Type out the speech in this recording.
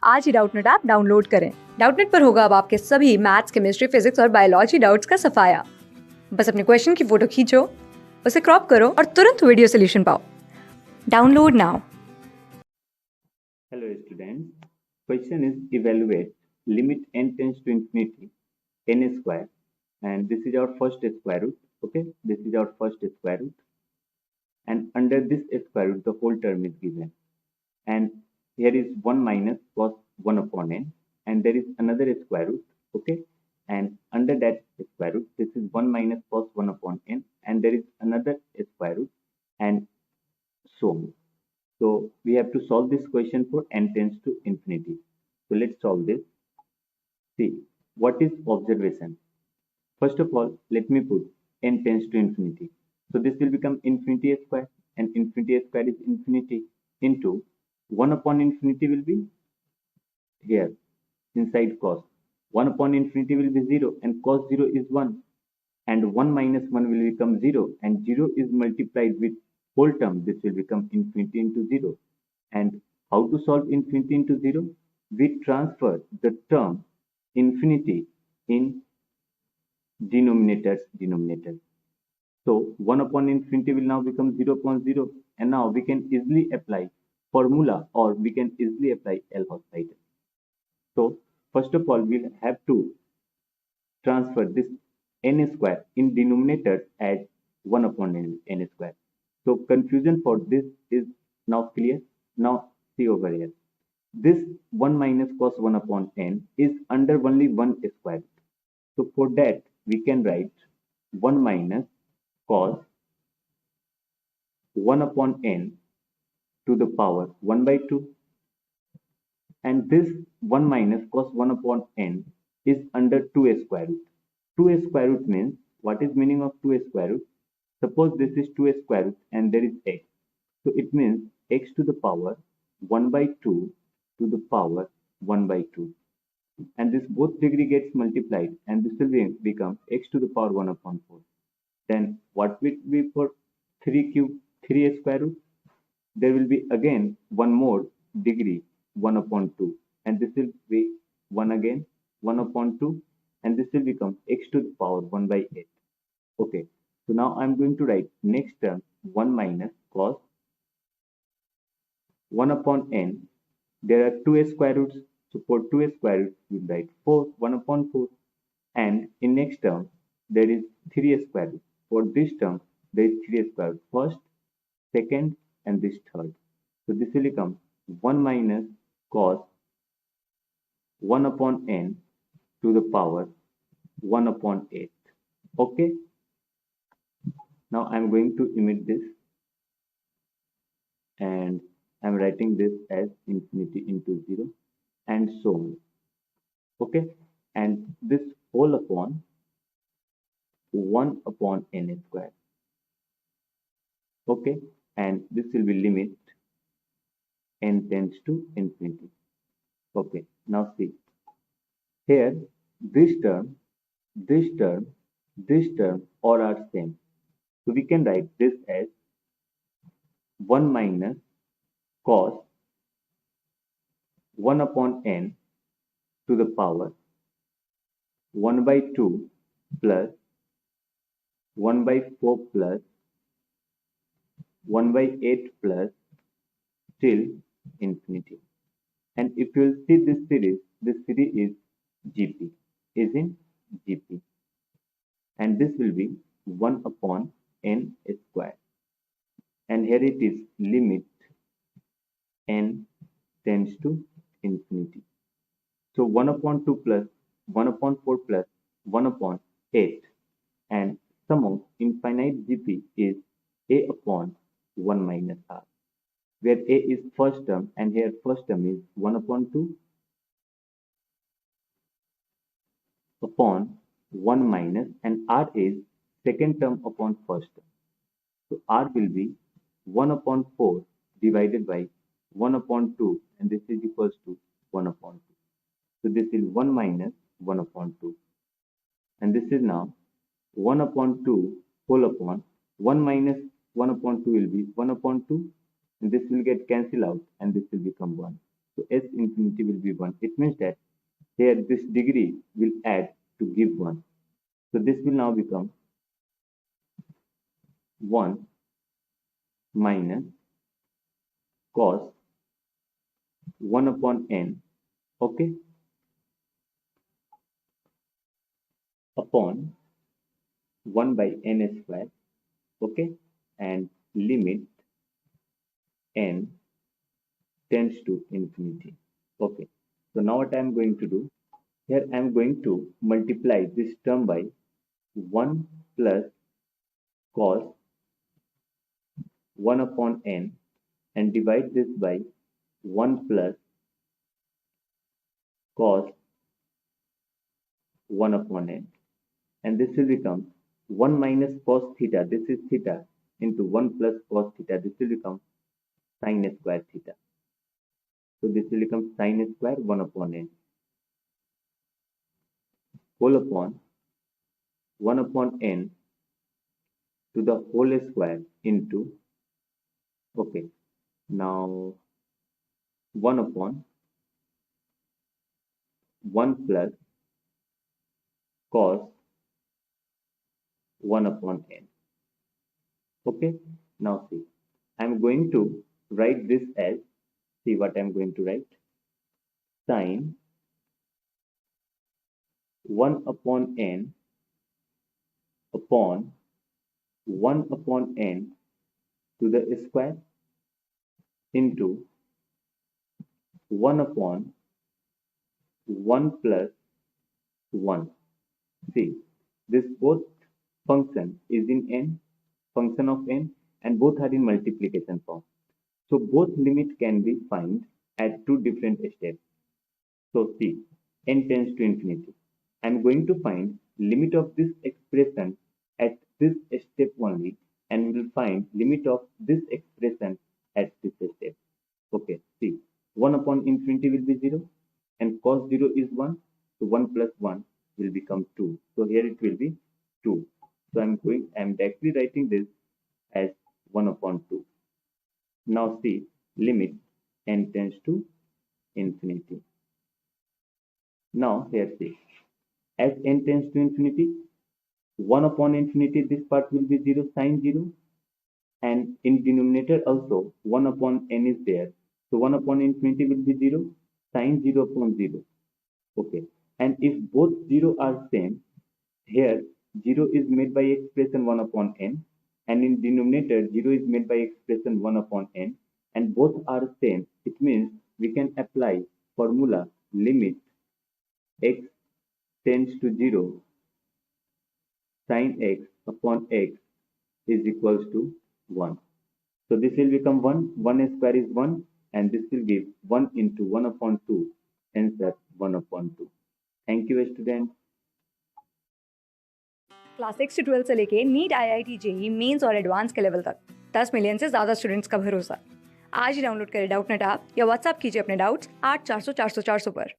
आज ही Doubtnut app download करें। Doubtnut पर होगा अब आपके सभी मैथ्स, केमिस्ट्री, फिजिक्स और बायोलॉजी डाउट्स का सफाया। बस अपने क्वेश्चन की फोटो खींचो, उसे क्रॉप करो और तुरंत वीडियो सोल्यूशन पाओ। Download now. Hello students, question is evaluate limit n tends to infinity n square, and this is our first square root. Okay, this is our first square root, and under this square root the whole term is given, and here is 1 minus cos 1 upon n, and there is another square root. Okay, and under that square root this is 1 minus cos 1 upon n, and there is another square root, and so on. So we have to solve this question for n tends to infinity. So let's solve this. See, what is observation? First of all, let me put n tends to infinity. So this will become infinity square, and infinity square is infinity into 1 upon infinity will be here inside cos. 1 upon infinity will be 0, and cos 0 is 1, and 1 minus 1 will become 0, and 0 is multiplied with whole term. This will become infinity into 0. And how to solve infinity into 0? We transfer the term infinity in denominator. So 1 upon infinity will now become 0 upon 0, and now we can easily apply formula, or we can easily apply L'Hospital. So first of all, we'll have to transfer this n square in denominator as 1 upon n square. So confusion for this is now clear. Now see over here. This 1 minus cos 1 upon n is under only one square. So for that we can write 1 minus cos 1 upon n to the power 1 by 2. And this 1 minus cos 1 upon n is under 2 square root. 2 square root means, what is meaning of 2 square root? Suppose this is 2 square root and there is x. So it means x to the power 1 by 2 to the power 1 by 2. And this both degree gets multiplied, and this will become x to the power 1 upon 4. Then what will be for 3 cube, 3 square root? There will be again one more degree 1 upon 2, and this will be 1 again 1 upon 2, and this will become x to the power 1 by 8. Okay, so now I'm going to write next term 1 minus cos 1 upon n. There are 2 square roots, so for 2 square roots we write 4 1 upon 4, and in next term there is 3 square roots. For this term there is 3 square roots, first, second, and this third. So this will become 1 minus cos 1 upon n to the power 1 upon 8. Okay, now I'm going to omit this, and I'm writing this as infinity into 0, and so on. Okay, and this whole upon 1 upon n square. Okay, and this will be limit n tends to infinity. Okay, now see here, this term, this term, this term all are same. So we can write this as 1 minus cos 1 upon n to the power 1 by 2 plus 1 by 4 plus 1 by 8 plus till infinity. And if you will see this series is GP, is in GP, and this will be 1 upon n square, and here it is limit n tends to infinity. So 1 upon 2 plus 1 upon 4 plus 1 upon 8, and sum of infinite GP is a upon 1 minus r, where a is first term, and here first term is 1 upon 2 upon 1 minus, and r is second term upon first term. So r will be 1 upon 4 divided by 1 upon 2, and this is equals to 1 upon 2. So this is 1 minus 1 upon 2, and this is now 1 upon 2 whole upon 1 minus 1 upon 2 will be 1 upon 2, and this will get cancelled out, and this will become 1. So S infinity will be 1. It means that here this degree will add to give 1. So this will now become 1 minus cos 1 upon n, okay, upon 1 by n square, okay, and limit n tends to infinity. Okay, so now what I am going to do, here I am going to multiply this term by 1 plus cos 1 upon n and divide this by 1 plus cos 1 upon n, and this will become 1 minus cos theta, this is theta, into 1 plus cos theta, this will become sin square theta. So this will become sin square 1 upon n whole upon 1 upon n to the whole square into, okay, now 1 upon 1 plus cos 1 upon n. Okay, now see, I am going to write this as, see what I am going to write, sin 1 upon n upon 1 upon n to the square into 1 upon 1 plus 1. See, this both function is in n, function of n, and both are in multiplication form. So both limit can be found at two different steps. So see, n tends to infinity. I am going to find limit of this expression at this step only, and we will find limit of this expression at this step. Okay, see, 1 upon infinity will be 0, and cos 0 is 1, so 1 plus 1 will become 2. So here it will be 2. So I am directly writing this as 1 upon 2. Now see, limit n tends to infinity. Now here see, as n tends to infinity, 1 upon infinity, this part will be 0 sin 0, and in denominator also 1 upon n is there. So 1 upon infinity will be 0 sin 0 upon 0. Okay, and if both 0 are same, here 0 is made by expression 1 upon n, and in denominator 0 is made by expression 1 upon n, and both are same, it means we can apply formula limit x tends to 0 sin x upon x is equals to 1. So this will become 1, 1 square is 1, and this will give 1 into 1 upon 2, answer 1 upon 2. Thank you students. Class 6 से 12 से लेके NEET IIT JEE mains और advance के level तक 10 million से ज़्यादा students का भरोसा। आज ही डाउनलोड करें डाउटनेट ऐप या व्हाट्सएप कीजिए अपने डाउट्स 8400 400 400 पर।